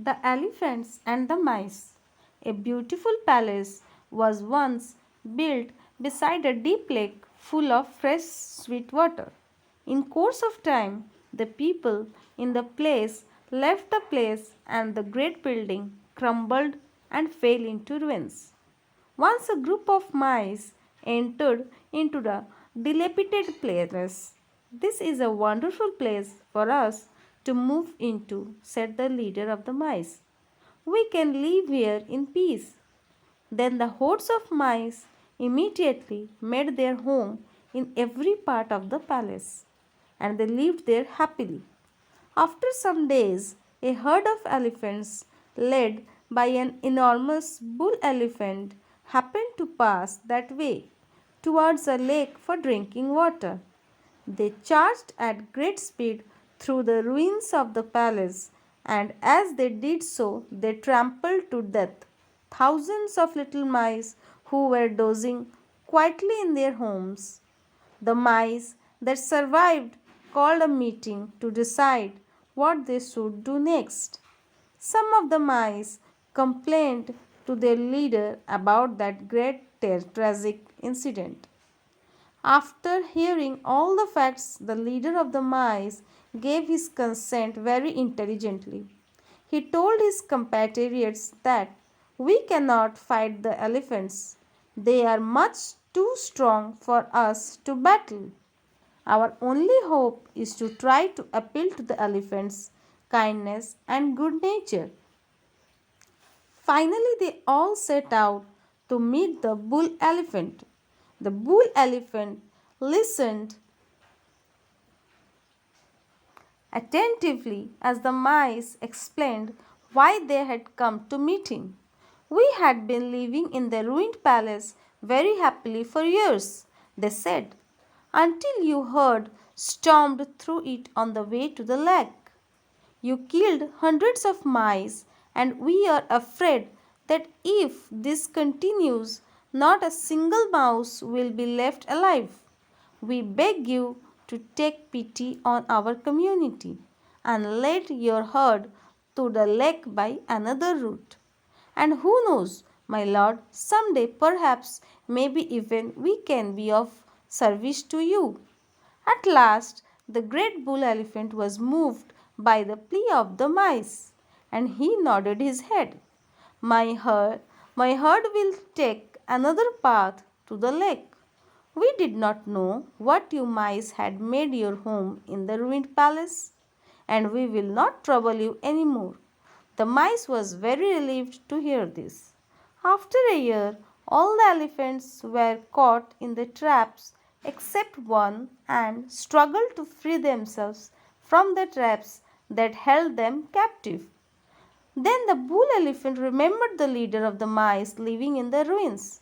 The Elephants and the Mice. A beautiful palace was once built beside a deep lake full of fresh sweet water. In course of time, the people in the place left the place and the great building crumbled and fell into ruins. Once a group of mice entered into the dilapidated palace. This is a wonderful place for us to move into, said the leader of the mice. We can live here in peace. Then the hordes of mice immediately made their home in every part of the palace, and they lived there happily. After some days, a herd of elephants, led by an enormous bull elephant, happened to pass that way towards a lake for drinking water. They charged at great speed through the ruins of the palace, and as they did so, they trampled to death thousands of little mice who were dozing quietly in their homes. The mice that survived called a meeting to decide what they should do next. Some of the mice complained to their leader about that great tragic incident. After hearing all the facts, the leader of the mice gave his consent very intelligently. He told his compatriots that we cannot fight the elephants. They are much too strong for us to battle. Our only hope is to try to appeal to the elephants' kindness and good nature. Finally, they all set out to meet the bull elephant. The bull elephant listened attentively as the mice explained why they had come to meet him. We had been living in the ruined palace very happily for years, they said, until you heard stormed through it on the way to the lake. You killed hundreds of mice, and we are afraid that if this continues, not a single mouse will be left alive. We beg you to take pity on our community and lead your herd to the lake by another route. And who knows, my lord, some day perhaps, maybe even we can be of service to you. At last, the great bull elephant was moved by the plea of the mice, and he nodded his head. My herd, my herd will take another path to the lake. We did not know what you mice had made your home in the ruined palace, and we will not trouble you any more. The mice was very relieved to hear this. After a year, all the elephants were caught in the traps except one and struggled to free themselves from the traps that held them captive. Then the bull elephant remembered the leader of the mice living in the ruins.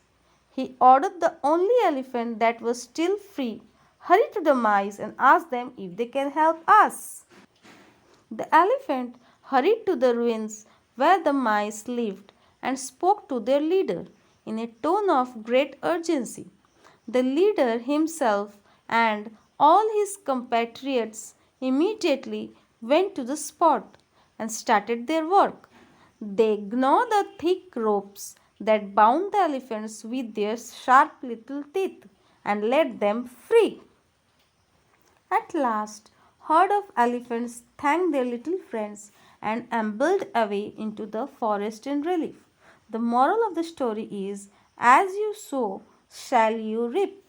He ordered the only elephant that was still free hurry to the mice and ask them if they can help us. The elephant hurried to the ruins where the mice lived and spoke to their leader in a tone of great urgency. The leader himself and all his compatriots immediately went to the spot and started their work. They gnawed the thick ropes that bound the elephants with their sharp little teeth and let them free. At last, herd of elephants thanked their little friends and ambled away into the forest in relief. The moral of the story is, as you sow, shall you reap.